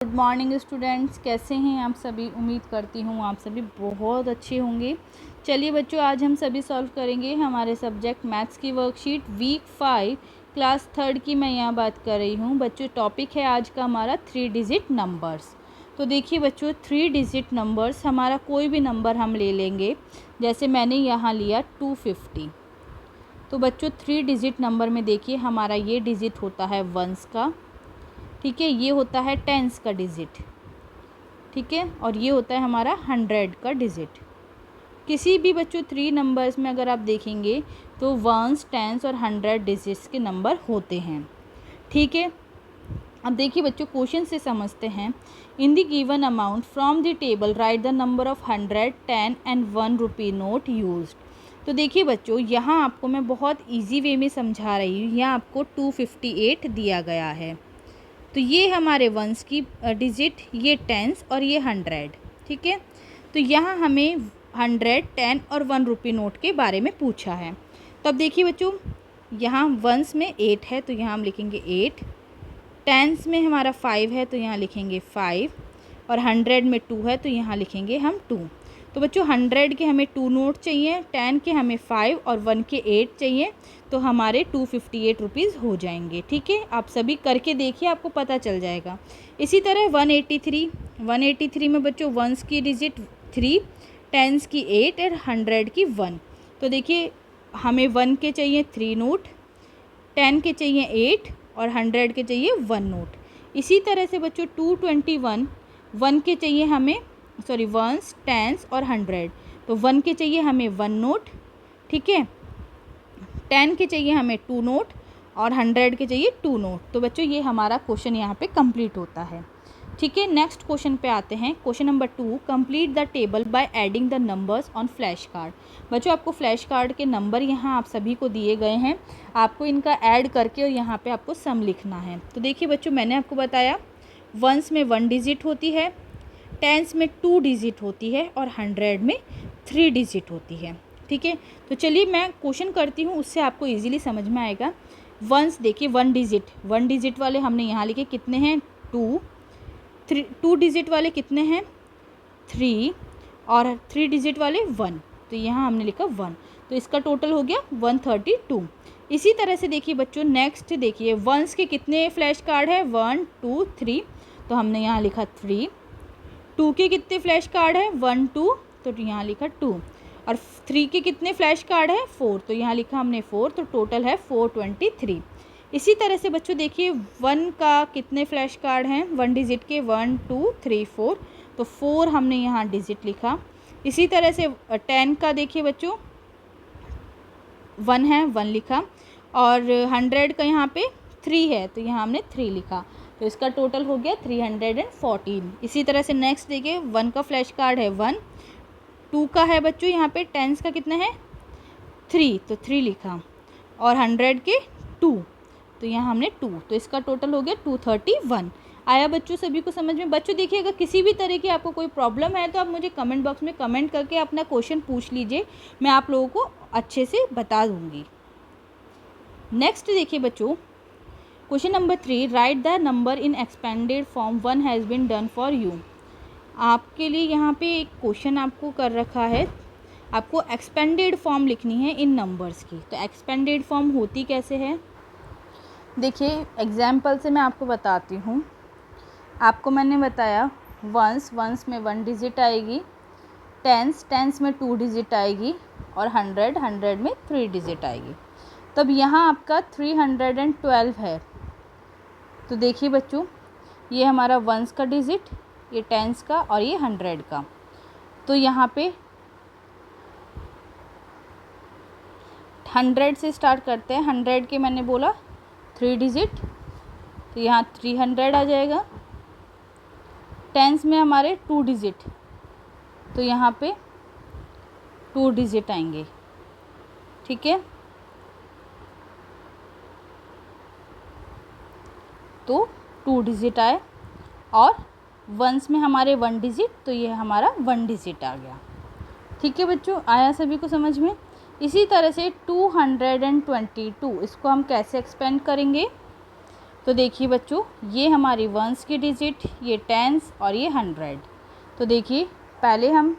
Good morning students, कैसे हैं आप सभी। उम्मीद करती हूँ आप सभी बहुत अच्छे होंगे। चलिए बच्चों, आज हम सभी सॉल्व करेंगे हमारे सब्जेक्ट मैथ्स की वर्कशीट वीक 5 क्लास 3 की। मैं यहाँ बात कर रही हूँ बच्चों। टॉपिक है आज का हमारा 3 डिजिट नंबर्स। तो देखिए बच्चों, 3 डिजिट नंबर्स, हमारा कोई भी नंबर हम ले लेंगे। जैसे मैंने यहाँ लिया 250। तो बच्चों 3 डिजिट नंबर में देखिए हमारा ये डिजिट होता है वंस का, ठीक है, ये होता है टेंस का डिजिट, ठीक है, और ये होता है हमारा 100 का डिजिट। किसी भी बच्चों 3 नंबर्स में अगर आप देखेंगे तो वंस, टेंस और 100 डिजिट्स के नंबर होते हैं, ठीक है। अब देखिए बच्चों, क्वेश्चन से समझते हैं। In the given amount from the table right the number of 100, 10 and 1 rupee note used. तो देखिए बच्चों, यहाँ आपको मैं बहुत इजी वे में समझा रही हूँ। यहाँ आपको 258 दिया गया है। तो ये हमारे वंस की डिजिट, ये टेंस और ये 100, ठीक है। तो यहाँ हमें 100, 10 और 1 रुपी नोट के बारे में पूछा है। तो अब देखिए बच्चों, यहाँ वंस में 8 है तो यहाँ हम लिखेंगे 8, टेंस में हमारा 5 है तो यहाँ लिखेंगे 5, और 100 में 2 है तो यहाँ लिखेंगे हम 2। तो बच्चों 100 के हमें 2 नोट चाहिए, 10 के हमें 5 और 1 के 8 चाहिए। तो हमारे 258 रुपीज़ हो जाएंगे, ठीक है। आप सभी करके देखिए, आपको पता चल जाएगा। इसी तरह 183 में बच्चों वंस की डिजिट 3, टेंस की 8 और 100 की 1। तो देखिए हमें 1 के चाहिए 3 नोट, 10 के चाहिए 8 और 100 के चाहिए 1 नोट। इसी तरह से बच्चों 221, 1 के चाहिए हमें वंस, टेंस और 100। तो 1 के चाहिए हमें 1 नोट, ठीक है, 10 के चाहिए हमें 2 नोट और 100 के चाहिए 2 नोट। तो बच्चों ये हमारा क्वेश्चन यहाँ पे कंप्लीट होता है, ठीक है। नेक्स्ट क्वेश्चन पे आते हैं। Question number 2, complete the table by adding the numbers on flash card. बच्चों आपको फ्लैश कार्ड के नंबर यहाँ आप सभी को दिए गए हैं, आपको इनका ऐड करके और यहाँ पे आपको सम लिखना है। तो देखिए बच्चों, मैंने आपको बताया वंस में 1 डिजिट होती है, टेंस में 2 डिजिट होती है और 100 में 3 डिजिट होती है, ठीक है। तो चलिए मैं क्वेश्चन करती हूँ, उससे आपको इजीली समझ में आएगा। वंस देखिए 1 डिजिट वाले हमने यहाँ लिखे कितने हैं 2, 2 डिजिट वाले कितने हैं 3 और 3 डिजिट वाले 1। तो यहाँ हमने लिखा 1, तो इसका टोटल हो गया 132। इसी तरह से देखिए बच्चों, नेक्स्ट देखिए वंस के कितने फ्लैश कार्ड है 1 2 3, तो हमने यहाँ लिखा 3। 2 के कितने फ्लैश कार्ड है 1 2, तो यहाँ लिखा 2। और 3 के कितने फ्लैश कार्ड है 4, तो यहाँ लिखा हमने 4। तो टोटल है 423। इसी तरह से बच्चों देखिए 1 का कितने फ्लैश कार्ड हैं 1 डिजिट के 1 2 3 4, तो 4 हमने यहाँ डिजिट लिखा। इसी तरह से 10 का देखिए बच्चों 1 है 1 लिखा, और 100 का यहाँ पे 3 है तो यहाँ हमने 3 लिखा। तो इसका टोटल हो गया 314। इसी तरह से नेक्स्ट देखिए 1 का फ्लैश कार्ड है 1, 2 का है बच्चों यहाँ पे टेंस का कितना है 3, तो 3 लिखा, और 100 के 2, तो यहाँ हमने 2। तो इसका टोटल हो गया 231। आया बच्चों सभी को समझ में। बच्चों देखिए, अगर किसी भी तरह की आपको कोई प्रॉब्लम है तो आप मुझे कमेंट बॉक्स में कमेंट करके अपना क्वेश्चन पूछ लीजिए, मैं आप लोगों को अच्छे से बता दूँगी। नेक्स्ट देखिए बच्चों, question number 3, write the number in expanded form 1 has been done for you. आपके लिए यहाँ पे एक क्वेश्चन आपको कर रखा है, आपको एक्सपेंडेड फॉर्म लिखनी है इन नंबर्स की। तो एक्सपेंडेड फॉर्म होती कैसे है, देखिए एग्जाम्पल से मैं आपको बताती हूँ। आपको मैंने बताया वंस में 1 डिजिट आएगी, टेंस में 2 डिजिट आएगी, और 100 में 3 डिजिट आएगी। तब यहाँ आपका 312 है। तो देखिए बच्चों, ये हमारा वंस का डिजिट, ये टेंस का और ये 100 का। तो यहाँ पे 100 से स्टार्ट करते हैं। 100 के मैंने बोला 3 डिजिट, तो यहाँ 300 आ जाएगा। टेंस में हमारे 2 डिजिट, तो यहाँ पे 2 डिजिट आएंगे, ठीक है। तो 2 डिजिट आए, और वंस में हमारे 1 डिजिट, तो ये हमारा 1 डिजिट आ गया, ठीक है बच्चों। आया सभी को समझ में। इसी तरह से 222, इसको हम कैसे एक्सपेंड करेंगे। तो देखिए बच्चों, ये हमारी वंस की डिजिट, ये टेंस और ये 100। तो देखिए पहले हम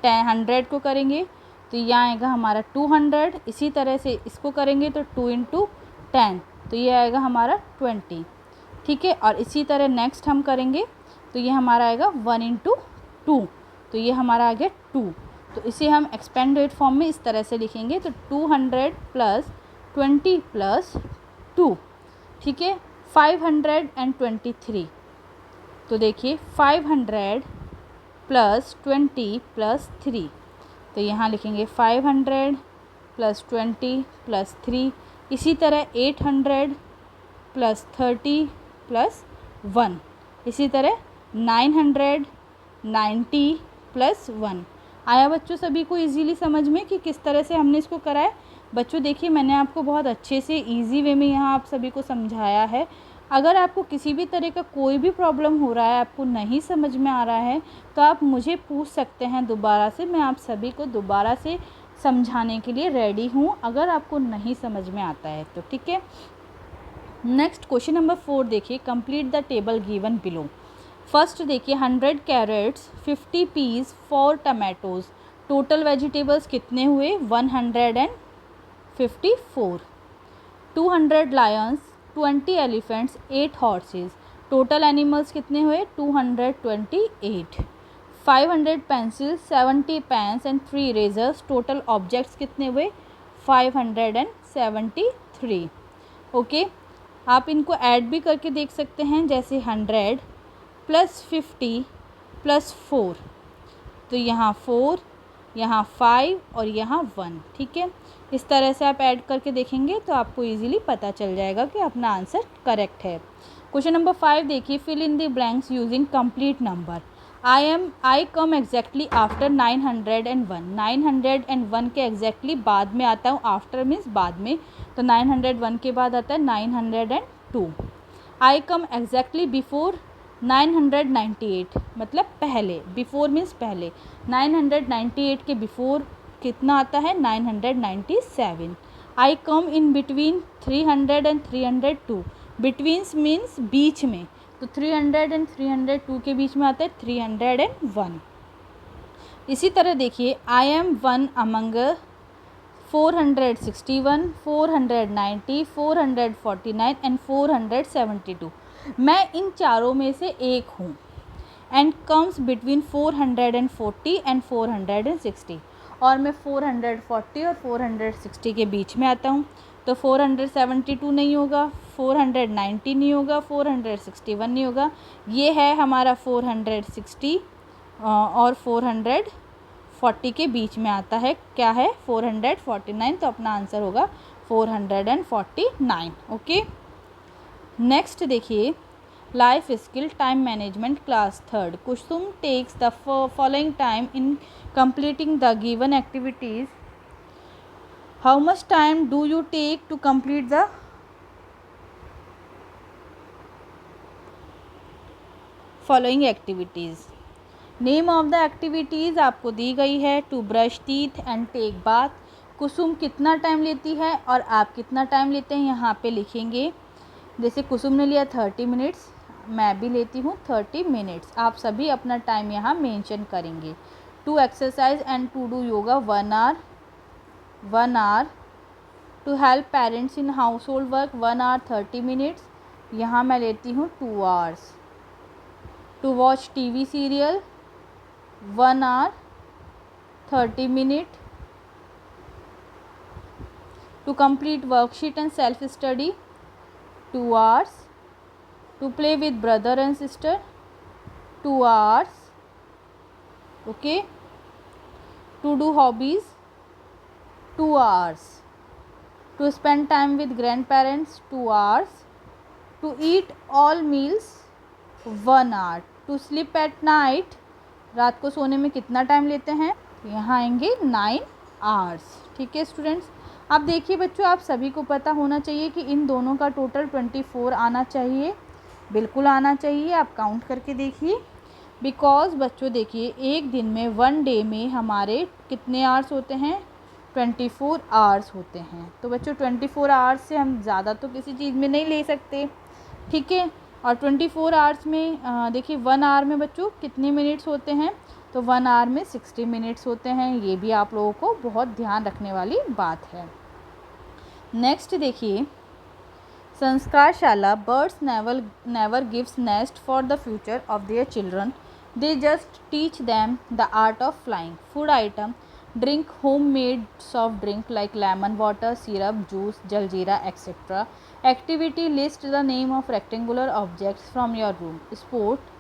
100 को करेंगे तो यहाँ आएगा हमारा 200। इसी तरह से इसको करेंगे तो 2 × 10, तो ये आएगा हमारा 20। ठीक है, और इसी तरह नेक्स्ट हम करेंगे तो ये हमारा आएगा 1 × 2, तो ये हमारा आ गया 2। तो इसे हम एक्सपेंडेड फॉर्म में इस तरह से लिखेंगे तो 200 + 20 + 2। ठीक है, 523। तो देखिए 500 + 20 + 3, तो यहाँ लिखेंगे 500 + 20 + 3। इसी तरह 800 + 30 + 1। इसी तरह 990 + 1। आया बच्चों सभी को इजीली समझ में कि किस तरह से हमने इसको करा है? बच्चों देखिए, मैंने आपको बहुत अच्छे से इजी वे में यहाँ आप सभी को समझाया है। अगर आपको किसी भी तरह का कोई भी प्रॉब्लम हो रहा है, आपको नहीं समझ में आ रहा है, तो आप मुझे पूछ सकते हैं दोबारा से। मैं आप सभी को दोबारा से समझाने के लिए रेडी हूँ, अगर आपको नहीं समझ में आता है तो। ठीक है, नेक्स्ट क्वेश्चन नंबर 4 देखिए, complete the table given below. First देखिए 100 carrots, 50 piece, 4 tomatoes. Total vegetables कितने हुए? 154। 200 lions, 20 elephants, 8 horses. Total animals कितने हुए? 228। 500 pencil, 70 pens and 3 erasers. Total objects कितने हुए? 573। ओके, आप इनको ऐड भी करके देख सकते हैं, जैसे 100 + 50 + 4, तो यहाँ 4, यहाँ 5 और यहाँ 1। ठीक है, इस तरह से आप ऐड करके देखेंगे तो आपको इजीली पता चल जाएगा कि अपना आंसर करेक्ट है। क्वेश्चन नंबर 5 देखिए, fill in the blanks using complete number. I come exactly after 901। 901 के एग्जैक्टली बाद में आता हूँ। आफ्टर मीन्स बाद में, तो 901 के बाद आता है 902। आई कम एग्जैक्टली बिफोर 998, मतलब पहले। बिफोर मीन्स पहले। 998 के बिफोर कितना आता है? 997। आई कम इन बिटवीन 300 एंड 302। बिटवीन्स मीन्स बीच में, तो 300 एंड 302 के बीच में आता है 301। इसी तरह देखिए, I am one among 461, 490, 449 and 472। मैं इन चारों में से एक हूँ। एंड कम्स बिटवीन 440 एंड 460, और मैं 440 और 460 के बीच में आता हूँ। तो 472 नहीं होगा, 490 नहीं होगा, 461 नहीं होगा। ये है हमारा 460 और 440 के बीच में आता है। क्या है? 449। तो अपना आंसर होगा 449। ओके, नेक्स्ट देखिए, life skill time management class 3rd। Kusum takes the following time in completing the given activities. How much time do you take to complete the following activities? Name of the activities आपको दी गई है, to brush teeth and take bath। कुसुम कितना time लेती है और आप कितना time लेते हैं, यहाँ पे लिखेंगे। जैसे कुसुम ने लिया 30 मिनट्स, मैं भी लेती हूँ 30 मिनट्स। आप सभी अपना टाइम यहाँ मेंशन करेंगे। To exercise and to do yoga 1 hour, 1 hour। To help parents in household work 1 hour 30 minutes, यहाँ मैं लेती हूँ 2 hours। To watch TV serial 1 hour 30 minute. To complete worksheet and self study 2 hours। To play with brother and sister 2 hours। Okay, to do hobbies 2 hours। To spend time with grandparents 2 hours। To eat all meals 1 hour। To sleep at night, रात को सोने में कितना time लेते हैं? यहाँ आएंगे 9 hours। ठीक है स्टूडेंट्स, अब देखिए बच्चों, आप सभी को पता होना चाहिए कि इन दोनों का टोटल 24 आना चाहिए, बिल्कुल आना चाहिए। आप काउंट करके देखिए। बिकॉज बच्चों देखिए, एक दिन में 1 डे में हमारे कितने आवर्स होते हैं? 24 आवर्स होते हैं। तो बच्चों 24 आवर्स से हम ज़्यादा तो किसी चीज़ में नहीं ले सकते, ठीक है। और 24 आवर्स में देखिए 1 आवर में बच्चों कितने मिनट्स होते हैं, तो 1 आवर में 60 मिनट्स होते हैं। ये भी आप लोगों को बहुत ध्यान रखने वाली बात है। नेक्स्ट देखिए, Sanskarshala birds never gives nest for the future of their children, they just teach them the art of flying. Food item, drink homemade soft drink like lemon water, syrup, juice, jaljeera, etc. Activity, list the name of rectangular objects from your room. Sport,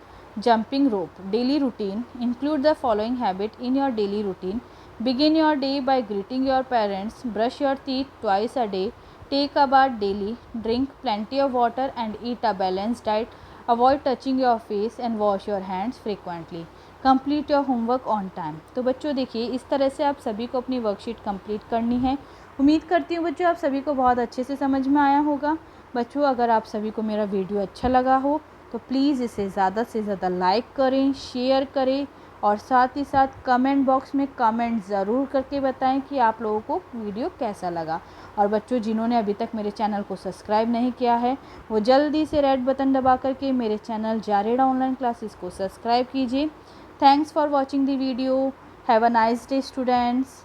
jumping rope. Daily routine, include the following habit in your daily routine. Begin your day by greeting your parents, brush your teeth twice a day, take a bath daily, drink plenty of water and eat a balanced diet. Avoid touching your face and wash your hands frequently. Complete your homework on time. तो बच्चों देखिए, इस तरह से आप सभी को अपनी वर्कशीट कंप्लीट करनी है। उम्मीद करती हूँ बच्चों आप सभी को बहुत अच्छे से समझ में आया होगा। बच्चों अगर आप सभी को मेरा वीडियो अच्छा लगा हो तो प्लीज़ इसे ज़्यादा से ज़्यादा लाइक करें, शेयर करें और साथ ही साथ कमेंट बॉक्स में कमेंट ज़रूर करके बताएं कि आप लोगों को वीडियो कैसा लगा। और बच्चों जिन्होंने अभी तक मेरे चैनल को सब्सक्राइब नहीं किया है वो जल्दी से रेड बटन दबा करके मेरे चैनल जारेडा ऑनलाइन क्लासेस को सब्सक्राइब कीजिए। Thanks for watching the video. Have a nice day, students.